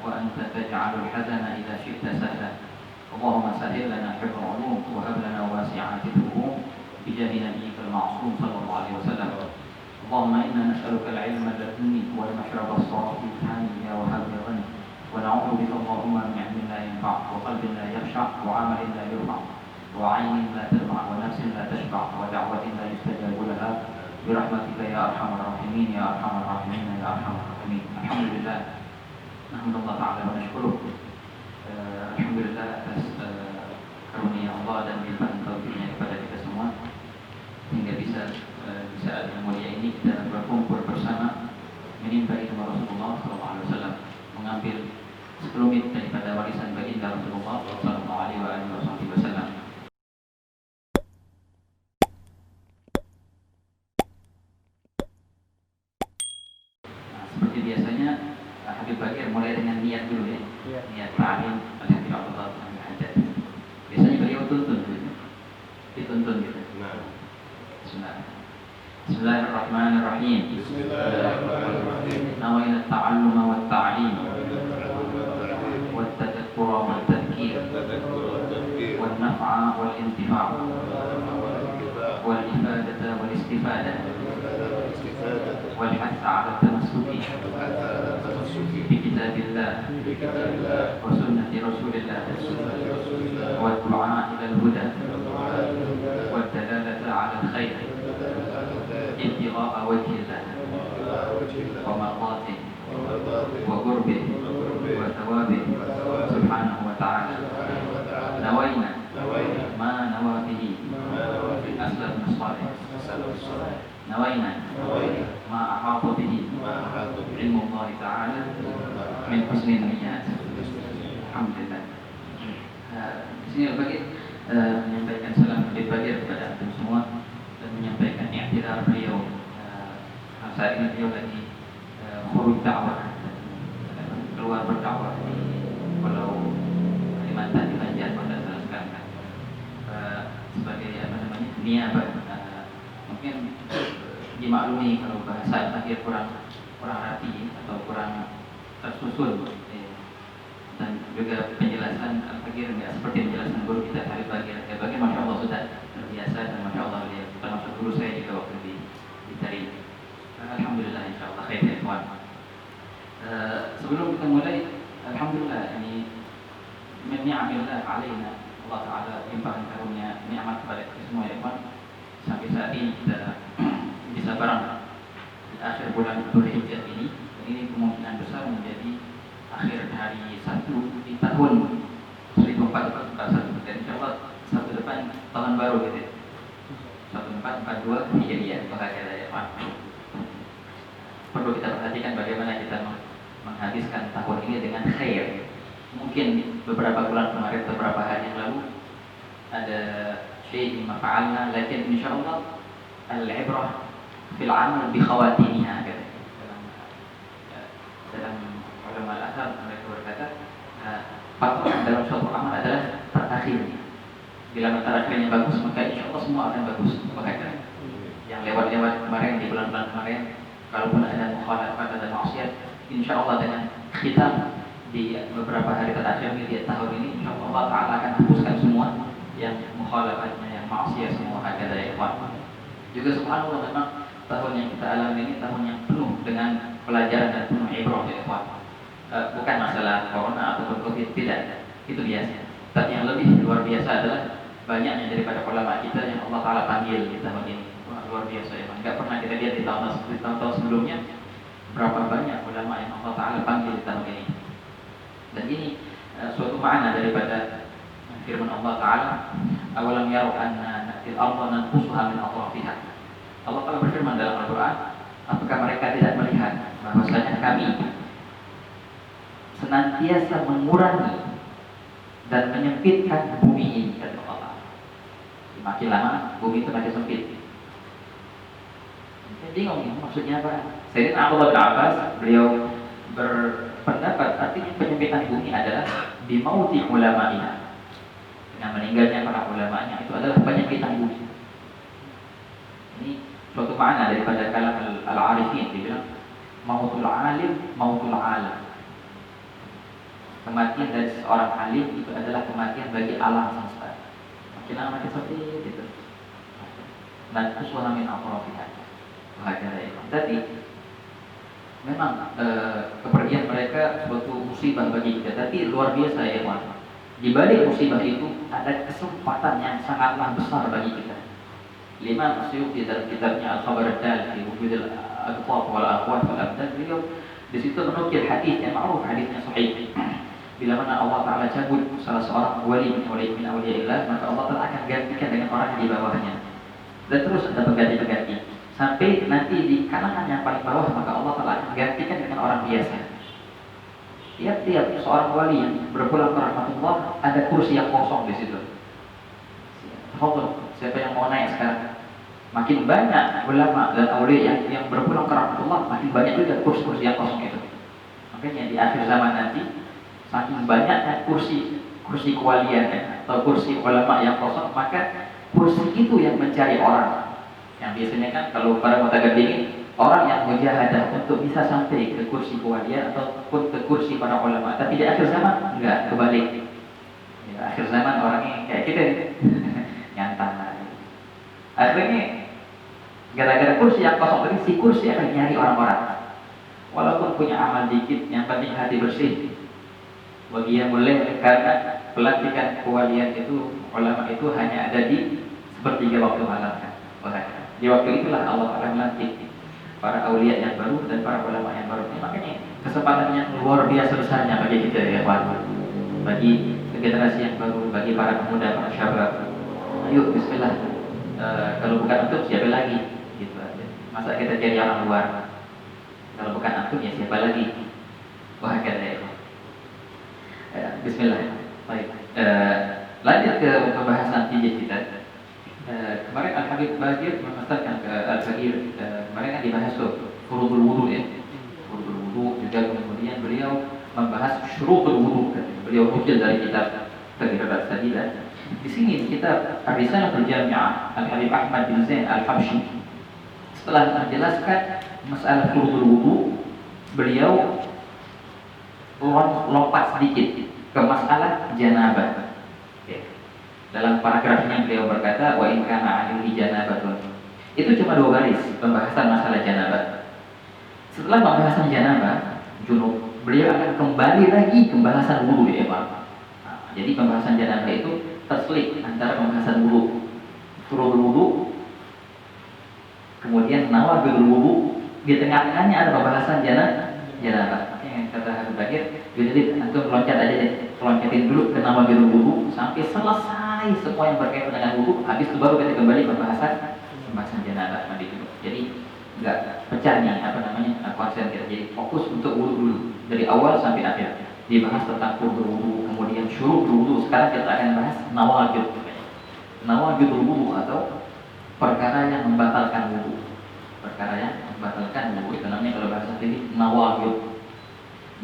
وأنت تجعل الحزن إذا شئت سهلا اللهم سهل لنا حفظ العلوم وهب لنا واسعات الفهوم بجاه نبيك المعصوم صلى الله عليه وسلم اللهم إنا نسألك العلم اللدني والمشرب الصافي الحامي يا وهاب يا غني ونعوذ بك اللهم من علم لا ينفع وقلب لا يخشع وعمل لا يرفع وعين لا تدمع ونفس لا تشبع ودعوة لا يستجاب لها برحمتك يا أرحم الراحمين يا أرحم الراحمين يا أرحم الراحمين. الحمد لله نحمد الله تعالى ونشكره. Alhamdulillah atas karunia Allah dan limpahan taufiknya kepada kita semua hingga bisa di saat yang mulia ini kita berkumpul bersama menimba ilmu Rasulullah SAW, mengambil sekelumit daripada warisan baginda Rasulullah SAW. Seperti biasanya Habib Bagir mulai dengan niat dulu ya. Niat ta'lim alhamdulillah ada. Biasanya beliau tuntun gitu. Dituntun gitu. Bismillahirrahmanirrahim. Bismillahirrahmanirrahim. Nawaina ta'alluma wa ta'lim wa tadhakkura wa tadhkir wa naf'a wal intifa' wal ifadata wal istifadah wal hatta 'ala tamassuki bi kitabillah wa sunnati rasulillah wa du'a ila al-huda wa dalalata 'ala al-khair ibtigha'a wajhillah wa mardatihi wa qurbih wa thawabih subhanahu wa ta'ala. Nawaina ma nawa bihi aslafna salih. Nawaina ma ahata bihi ilmu Allah ta'ala min husni niyat. Alhamdulillah. Di sini bagi menyampaikan salam Bagir kepada antum semua dan menyampaikan i'tidar beliau. Saat ini beliau lagi khuruj dakwah, keluar berdakwah di Pulau Kalimantan di Banjar pada saat sekarang. Sebagai niabah, mungkin dimaklumi kalau bahasa Bagir kurang rapi atau kurang tersusun, dan juga penjelasan Bagir nggak seperti penjelasan guru kita Habib Bagir. Bagir masya Allah sudah terbiasa dan masya Allah dia termasuk guru saya juga waktu di Tari. Alhamdulillah insyaallah khair ya kawan. Sebelum kita mulai, alhamdulillah ini min ni'amillah alaina, Allah Ta'ala limpahan karunia nikmat kepada kita semua ya kawan. Sampai saat ini kita bisa bareng di akhir bulan Dzulhijjah ini, dan ini kemungkinan besar menjadi akhir hari Sabtu di tahun 1441, dan insyaallah Sabtu depan tahun baru gitu. 1442 Hijriah bahagia ya Pak. Perlu kita perhatikan bagaimana kita menghabiskan tahun ini dengan khair. Mungkin beberapa bulan kemarin, beberapa hari yang lalu ada syai' mafa'alna, lakin insyaallah al-ibrah fil 'amal bi khawatimiha. Dalam ulama al-athar mereka berkata patokan dalam suatu amal adalah terakhirnya. Bila terakhirnya bagus, maka insyaallah semua akan bagus. Bahkan yang lewat-lewat kemarin di bulan-bulan kemarin, kalaupun ada mukhalafat, ada maksiat, insyaallah dengan khitam di beberapa hari terakhir di tahun ini, insyaallah Allah Ta'ala akan hapuskan semua yang mukhalafatnya, yang maksiat semua ada ya ikhwan. Juga subhanallah memang tahun yang kita alami ini tahun yang penuh dengan pelajaran dan penuh ibrah ya ikhwan. Bukan masalah corona ataupun covid, tidak, itu biasa. Tapi yang lebih luar biasa adalah banyaknya daripada ulama kita yang Allah Ta'ala panggil di tahun ini. Wah, luar biasa ya, nggak pernah kita lihat di tahun-tahun sebelumnya berapa banyak ulama yang Allah Ta'ala panggil di tahun ini. Dan ini suatu makna daripada firman Allah Ta'ala, awalam yaru anna natil arda nanqusuha min atrafiha. Allah Ta'ala berfirman dalam Al-Quran, apakah mereka tidak melihat bahwasanya kami senantiasa mengurangi dan menyempitkan bumi ini, kata Allah. Makin lama bumi itu makin sempit. Saya bingung ya, maksudnya apa? Sayyidina Abdullah bin Abbas beliau berpendapat artinya penyempitan bumi adalah bimauti ulama'ina, dengan meninggalnya para ulama'nya, itu adalah penyempitan bumi. Ini suatu makna daripada kalam al-arifin, dibilang mautul alim, mautul alam. Kematian dari seorang alim itu adalah kematian bagi alam semesta. Makin lama makin seperti itu. Dan uswah min atrafiha. Wahakala. Tapi memang kepergian mereka suatu musibah bagi kita. Tapi luar biasa ya kawan. Di balik musibah itu ada kesempatan yang sangatlah besar bagi kita. Imam Suyuti dalam kitabnya Al-Khabar Ad-Dal fi Wujud Al-Aqwat wal Aqwat wal Abdal, beliau di situ menukil hadis yang ma'ruf, hadisnya sahih. Bila mana Allah Ta'ala cabut salah seorang wali min awliyaillah, maka Allah Ta'ala akan gantikan dengan orang di bawahnya. Dan terus ada pengganti-pengganti sampai nanti di kalangan yang paling bawah, maka Allah Ta'ala akan gantikan dengan orang biasa. Tiap-tiap seorang wali yang berpulang ke rahmatullah ada kursi yang kosong di situ. Siapa yang mau naik sekarang? Makin banyak ulama dan aulia yang berpulang ke rahmatullah, makin banyak juga kursi-kursi yang kosong itu. Makanya di akhir zaman nanti saking banyaknya kursi kewalian atau kursi ulama yang kosong, maka kursi itu yang mencari orang. Yang biasanya kan kalau para mutaqaddimin, orang yang mujahadah untuk bisa sampai ke kursi kewalian ataupun ke kursi para ulama. Tapi di akhir zaman enggak, kebalik. Di akhir zaman orangnya kayak kita nyantang. Akhirnya gara-gara kursi yang kosong tadi, si kursi akan nyari orang-orang. Walaupun punya amal dikit, yang penting hati bersih. Bagi yang boleh, karena pelantikan kewalian itu, ulama itu hanya ada di sepertiga waktu malam kan. Di waktu itulah Allah akan melantik para aulia yang baru dan para ulama yang baru. Makanya kesempatan yang luar biasa besarnya bagi kita ya Pak. Bagi generasi yang baru, bagi para pemuda, para syabab. Ayo bismillah. Kalau bukan antum siapa lagi? Gitu aja. Masa kita jadi orang luar? Kalau bukan antum ya siapa lagi? Wah kata ya. Bismillah. Baik. Lanjut ke pembahasan tinjau kita. Kemarin Al-Habib Bagir memasarkan ke Al-Bagir. Kemarin kan dibahas tuh furudul wudu ya. Furudul wudu juga, kemudian beliau membahas syurutul wudu. Beliau nukil dari kitab Tadhkiratus Sadilah. Di sini kita Ar-Risalah Al-Jami'ah Al-Habib Ahmad bin Zain Al-Habsyi, setelah menjelaskan masalah furudul wudu, beliau lompat sedikit ke masalah janabah. Dalam paragrafnya beliau berkata, wa in kana 'alaihi janabatun. Itu cuma 2 baris pembahasan masalah janabah. Setelah pembahasan janabah, junub, beliau akan kembali lagi ke pembahasan wudu ya Pak. Jadi pembahasan janabah itu terselit antara pembahasan wudu, furudul wudu, kemudian nawaqidul wudu, di tengah-tengahnya ada pembahasan janabah. Yang kata Habib Bagir, jadi antum loncat aja deh, loncatin dulu ke nawaqidul wudu sampai selesai semua yang berkaitan dengan wudu, habis itu baru kita kembali pembahasan janabah mandi junub. Jadi enggak pecah nih konsep kita, jadi fokus untuk wudu dulu dari awal sampai akhir. Dibahas tentang furudul wudu, kemudian syurutul wudu. Sekarang kita akan bahas nawaqidul wudu atau perkara yang membatalkan wudu. Perkara yang membatalkan wudu itu namanya kalau bahasa fikih nawaqid.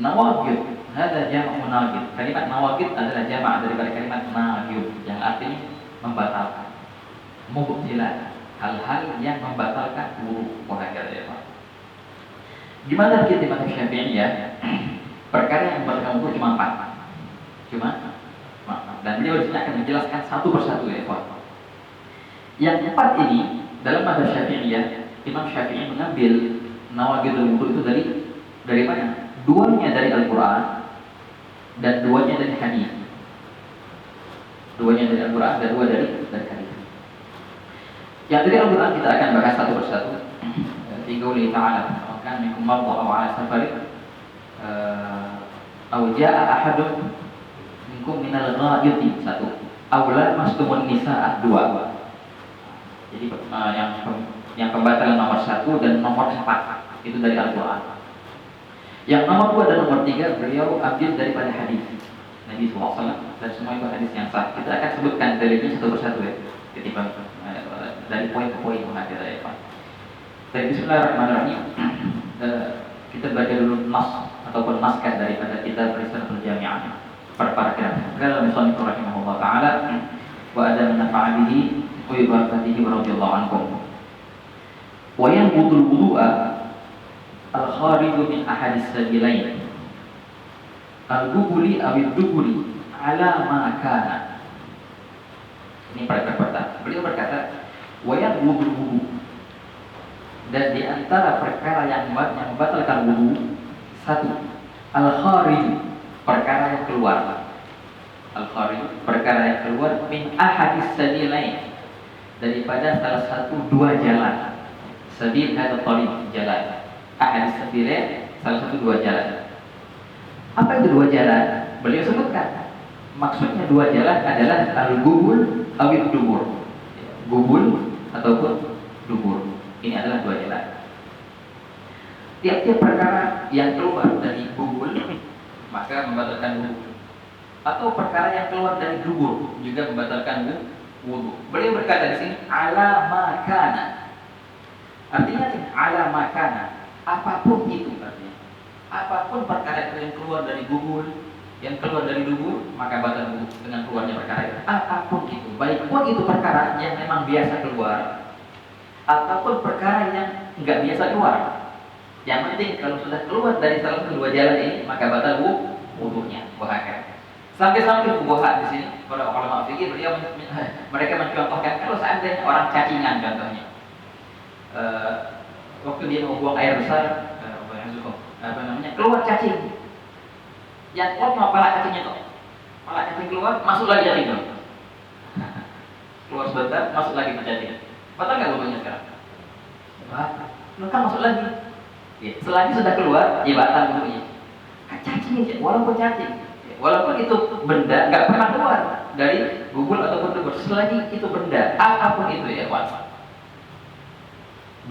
Nawaqid, ada jamak naqid. Kalimat nawaqid adalah jamak daripada kalimat naqid yang artinya membatalkan, mubtilah, hal-hal yang membatalkan wudu. Wahakala ya Pak. Gimana kita mazhab Syafi'iyah? Perkara yang membatalkan wudu cuma 4. Dan beliau di sini akan menjelaskan satu persatu ya Pak. Yang 4 ini dalam mazhab Syafi'iyah, Imam Syafi'i mengambil nawaqidul wudu itu dari mana? 2-nya dari Al-Quran dan 2-nya dari hadis. 2-nya dari Al-Quran dan 2 dari hadis. Yang dari Al-Quran kita akan bahas satu persatu. Fi qouli ta'ala, "Wa kana minkum marḍā aw 'alā safarin aw jaa'a ahadun minkum minal ghā'iti." 1. Aw lamastumun nisā'a. 2. Jadi yang pembatalan nomor 1 dan nomor 4 itu dari Al-Quran. Yang nomor 2 dan nomor 3 beliau ambil daripada hadis Nabi SAW, dan semua itu hadis yang sah. Kita akan sebutkan dalilnya satu persatu ya, ketimbang dari poin ke poin mengajar ya Pak. Dari Bismillahirrahmanirrahim, kita baca dulu nas ataupun naskah daripada kitab Risalah Al-Jami'ah per paragraf. Qala musannif rahimahullah taala, wa ada nafa'a bihi wa yubarakatihi wa radhiyallahu ankum. Wa yanqudul wudu'a al-khariju min ahadis sabilain. al-gubuli awid duburi ala ma kana. Ini paragraf pertama. Beliau berkata, wa yaghudul wudu, dan di antara perkara yang membatalkan wudu, satu, al-kharij, perkara yang keluar. Al-kharij, perkara yang keluar min ahadis sabilain, daripada salah satu dua jalan. Sabil atau tariq, jalan. Ahadis sabilain, salah satu dua jalan. Apa itu dua jalan? Beliau sebutkan. Maksudnya dua jalan adalah al-gubul awid dubur. Gubul ataupun dubur. Ini adalah dua jalan. Tiap-tiap perkara yang keluar dari gubul maka membatalkan wudu. Atau perkara yang keluar dari dubur juga membatalkan wudu. Beliau berkata di sini ala makana. Artinya ala makana, apapun itu artinya. Apapun perkara yang keluar dari gubul, yang keluar dari dubur, maka batal wudu dengan keluarnya perkara itu. Apapun itu, baik pun itu perkara yang memang biasa keluar ataupun perkara yang enggak biasa keluar. Yang penting kalau sudah keluar dari salah satu dua jalan ini, maka batal wudunya. Bahkan sampai-sampai fuqaha di sini, para ulama fikih, mereka mencontohkan kalau seandainya orang cacingan contohnya. Waktu dia mau buang air besar, keluar cacing. Yang keluar cuma pala cacingnya tuh. Pala cacing keluar, masuk lagi cacing tuh. Keluar sebentar, masuk lagi ke cacing. Batal nggak wudunya sekarang? Kan masuk lagi. Ya, selagi sudah keluar, ya batal wudunya. Cacing, walaupun cacing, walaupun itu benda nggak pernah keluar dari gubul ataupun dubur, selagi itu benda, apapun itu ya kawan.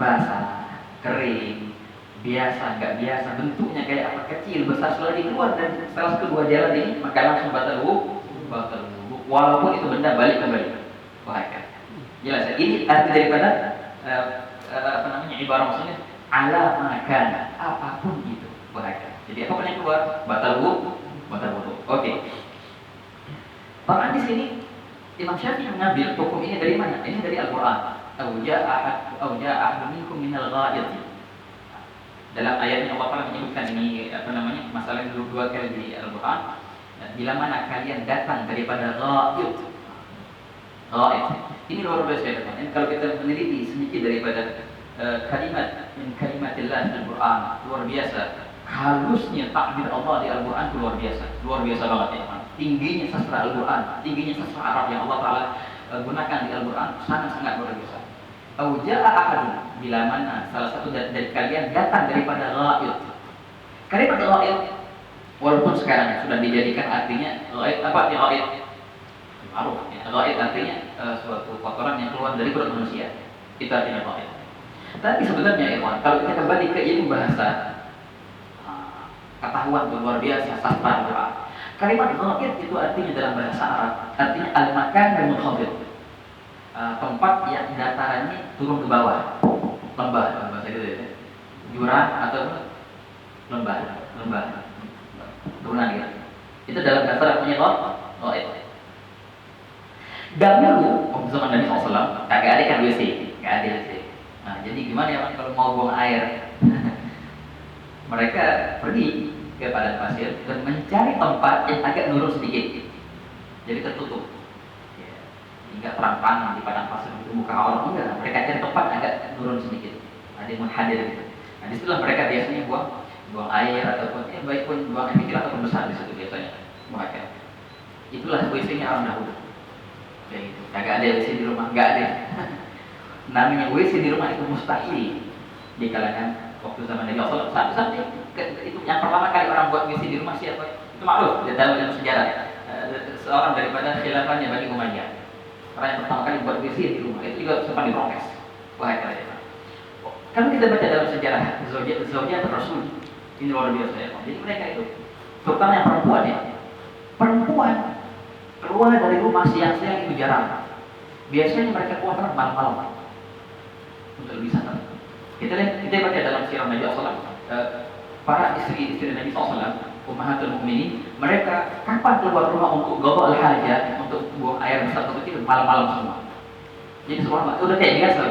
Basah, kering, biasa, nggak biasa, bentuknya kayak apa, kecil, besar, selagi keluar dari salah satu dua jalan ini, maka langsung batal wudu, walaupun itu benda balik kembali. Bahaya. Jelas ya? Ini arti daripada ibarat maksudnya ala makana, apapun itu. Bahaya. Jadi apapun yang keluar batal wudu. Oke. Bahkan di sini Imam Syafi'i mengambil hukum ini dari mana? Ini dari Al-Qur'an. Au ja'a minkum minal ghaid. Dalam ayatnya Allah Taala menyebutkan ini masalah yang dua kali di Al-Qur'an. Bila mana kalian datang daripada ghaid. Ini luar biasa ya teman. Kalau kita meneliti sedikit daripada kalimat min kalimatillah Al-Qur'an, luar biasa. Halusnya takbir Allah di Al-Quran itu luar biasa banget ya teman. Tingginya sastra Al-Quran, tingginya sastra Arab yang Allah Ta'ala gunakan di Al-Quran sangat-sangat luar biasa. Au ja'a ahadun, bila mana salah satu dari kalian datang daripada ghaid. Kalimat ghaid walaupun sekarang sudah dijadikan artinya ghaid, apa arti ghaid? Ma'ruf ya. Ghaid artinya suatu kotoran yang keluar dari perut manusia. Itu artinya ghaid. Tapi sebenarnya ya, kalau kita kembali ke ilmu bahasa, ketahuan luar biasa sastra Al-Quran. Kalimat ghaid itu artinya dalam bahasa Arab, artinya al-makan dan munkhafid. Tempat yang datarannya turun ke bawah, lembah bahasa gitu ya, jurang atau lembah, turunan gitu. Itu dalam bahasa namanya ghaid. Dahulu waktu zaman Nabi SAW kagak ada kan WC, nggak ada WC. Nah jadi gimana ya kalau mau buang air? Mereka pergi ke padang pasir dan mencari tempat yang agak nurun sedikit, jadi tertutup. Hingga terang-terangan di padang pasir itu muka orang enggak, mereka cari tempat agak nurun sedikit, ada yang menhadir gitu. Nah disitulah mereka biasanya buang air ataupun baik pun buang air kecil ataupun besar di situ biasanya mereka. Itulah WC-nya orang dahulu. Kayak gitu. Kagak ada WC di rumah, enggak ada. Namanya WC di rumah itu mustahil di kalangan waktu zaman Nabi SAW. Sampai itu yang pertama kali orang buat WC di rumah siapa? Itu maklum, dia tahu dalam sejarah. Seorang daripada khilafahnya Bani Umayyah. Orang yang pertama kali buat WC di rumah itu juga sempat diprotes. Wahai kalian. Kalau kita baca dalam sejarah Zaujat Rasul, ini luar biasa ya. Jadi mereka itu, terutama yang perempuan ya. Perempuan keluar dari rumah siang-siang itu jarang. Biasanya mereka keluar malam-malam untuk lebih santai. Kita baca dalam sirah Nabi SAW, para istri-istri Nabi SAW, Ummahatul Mukminin, mereka kapan keluar rumah untuk qada al-hajat, untuk buang air besar atau kecil, malam-malam semua. Jadi semua udah kayak biasa.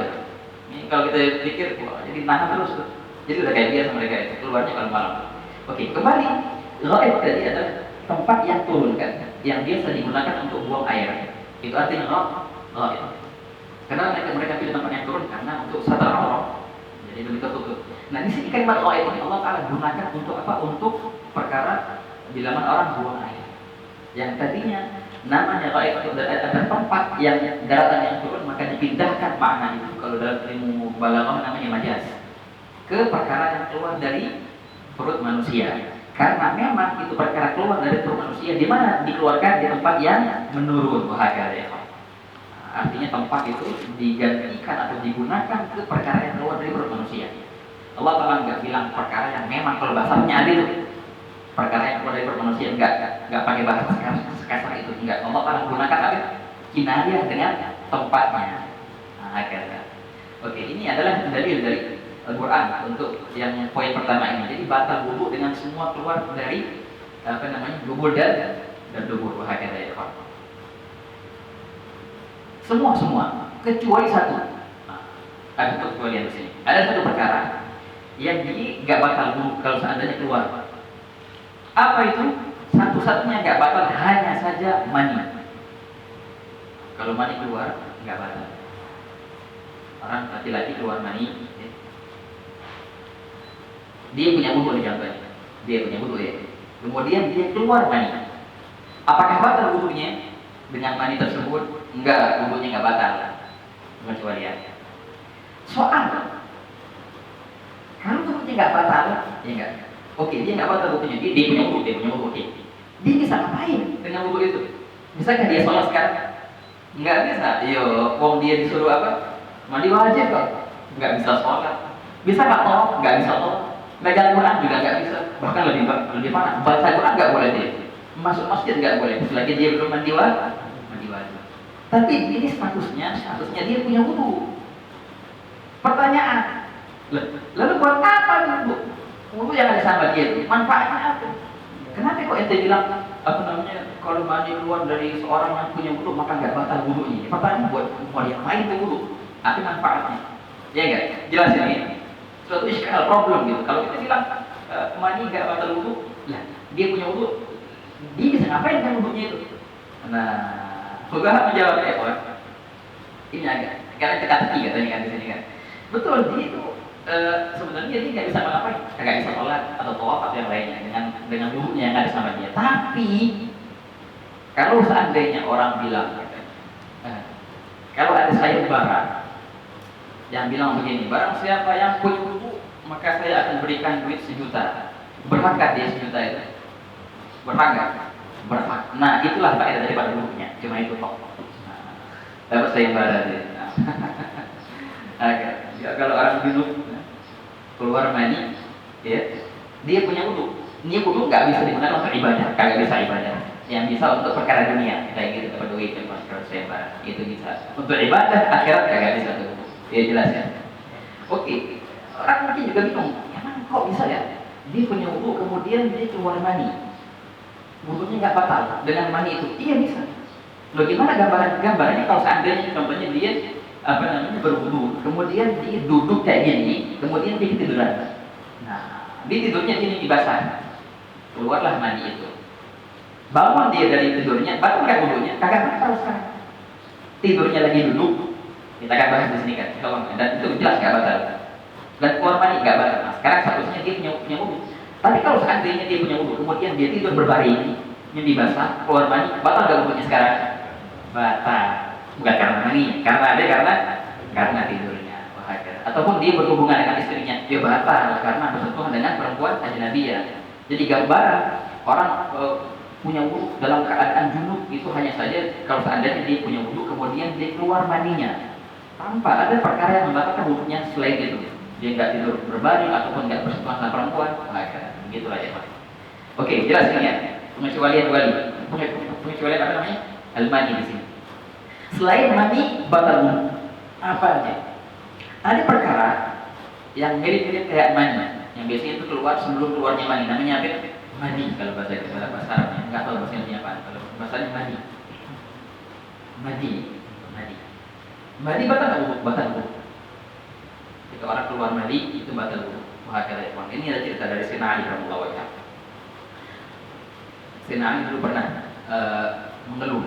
Ini kalau kita pikir, jadi tahan terus tuh. Jadi udah kayak biasa mereka itu keluarnya kalau malam. Oke, kembali Ghaib tadi adalah tempat yang turun kan, yang biasa digunakan untuk buang air. Itu artinya ghaib. Karena mereka pilih tempat yang turun karena untuk satar aurat. Jadi lebih tertutup. Nah di sini kalimat ghaib ini Allah Taala gunakan untuk apa? Untuk perkara bila mana orang buang air. Yang tadinya namanya ghaib itu ada tempat yang daratan yang turun, maka dipindahkan makna itu kalau dalam ilmu balaghah namanya majaz ke perkara yang keluar dari perut manusia. Karena memang itu perkara keluar dari perut manusia, di mana dikeluarkan di tempat yang menurun, bahagia. Artinya tempat itu digantikan atau digunakan ke perkara yang keluar dari perut manusia. Allah Taala nggak bilang perkara yang memang kalau bahasanya adil, perkara yang keluar dari perut manusia, nggak pakai bahasa kasar itu, enggak. Allah Taala gunakan apa? Kinayah dengan tempatnya. Akhirnya. Oke, ini adalah dalil dari Al-Quran untuk yang poin pertama ini. Jadi batal wudu dengan semua keluar dari dubur dan dubur, bahagia. Semua kecuali satu. Ada satu kecualian di sini. Ada satu perkara yang jadi nggak batal wudu kalau seandainya keluar. Apa itu? Satu-satunya nggak batal hanya saja mani. Kalau mani keluar nggak batal. Orang laki-laki keluar mani, dia punya wudu nih contohnya. Dia punya wudu ya. Kemudian dia keluar mani. Apakah batal wudunya dengan mani tersebut? Enggak, wudunya enggak batal. Kecualian. Soal kalau wudunya enggak batal, ya enggak. Oke, dia enggak batal wudunya. Dia punya wudu, oke. Dia bisa ngapain dengan wudu itu? Bisakah dia sholat sekarang? Enggak bisa. Yo, wong dia disuruh apa? Mandi wajib kok. Enggak bisa sholat. Bisa enggak tawaf? Enggak bisa tawaf. Baca Quran juga nggak bisa, bahkan lebih parah. Baca Quran nggak boleh dia, masuk masjid nggak boleh, selagi dia belum mandi wajib. Tapi ini statusnya dia punya wudu. Pertanyaan, lalu buat apa wudu? Wudu yang ada sama dia itu, manfaatnya apa? Kenapa kok ente bilang kalau mandi keluar dari seorang yang punya wudu maka nggak batal wudunya? Pertanyaan buat yang main itu wudu, apa manfaatnya? Ya nggak, jelas ini. Suatu iskal problem gitu. Kalau kita bilang mani nggak batal wudu, ya dia punya wudu, dia bisa ngapain dengan wudunya itu? Nah, Fuqaha menjawabnya ini agak karena teka-teki katanya kan di sini kan. Betul, dia itu sebenarnya dia nggak bisa ngapain, nggak bisa sholat atau tawaf atau yang lainnya dengan wudunya yang ada sama dia. Tapi kalau seandainya orang bilang, kalau ada sayembara yang bilang begini, barang siapa yang punya wudu maka saya akan berikan duit 1 juta. Berhakkah dia 1 juta itu? Berhak nggak? Berhak. Nah itulah faedah daripada wudunya. Cuma itu kok. Dapat sayembara dia. Ya, kalau orang junub keluar mani, ya, dia punya wudu. Ini wudu nggak bisa digunakan untuk ibadah, kagak bisa ibadah. Yang bisa untuk perkara dunia, kayak gitu dapat duit, dapat sayembara, itu bisa. Untuk ibadah akhirat kagak bisa tuh. Ya jelas ya. Oke, orang mungkin juga bingung, emang kok bisa ya? Dia punya wudu kemudian dia keluar mani, wudunya nggak batal dengan mani itu? Iya bisa. Loh gimana gambarannya kalau seandainya contohnya dia berwudu, kemudian dia duduk kayak gini, kemudian dia tiduran. Nah, dia tidurnya gini dibasah, keluarlah mani itu. Bangun dia dari tidurnya, batal nggak wudunya? Kagak batal sekarang. Tidurnya lagi duduk. Kita akan bahas di sini kan, dan itu jelas nggak batal. Dan keluar mani nggak batal. Nah, sekarang statusnya dia punya wudu. Tapi kalau seandainya dia punya wudu, kemudian dia tidur berbaring, mimpi basah, keluar mani, batal nggak wudunya sekarang? Batal. Bukan karena mani, karena tidurnya. Ataupun dia berhubungan dengan istrinya, dia batal karena bersentuhan dengan perempuan ajnabiyah. Jadi gambaran orang punya wudu dalam keadaan junub itu hanya saja kalau seandainya dia punya wudu kemudian dia keluar maninya. Tanpa ada perkara yang membatalkan wudunya selain itu. Dia nggak tidur berbaring ataupun nggak bersentuhan sama perempuan, gitu aja Pak. Oke, jelas ini ya. Pengecualian pengecualian apa namanya? Al-mani di sini. Selain mani batal wudu, apa aja? Ada perkara yang mirip-mirip kayak mani, yang biasanya itu keluar sebelum keluarnya mani. Namanya apa? Mani kalau bahasa Arabnya. Nggak tahu bahasa Indonesia apa. Kalau bahasanya mani. Mani batal nggak wudu? Batal wudu. Jika orang keluar mani itu batal wudu. Ini ada cerita dari Sayyidina Ali radhiyallahu anhu. Sayyidina Ali dulu pernah mengeluh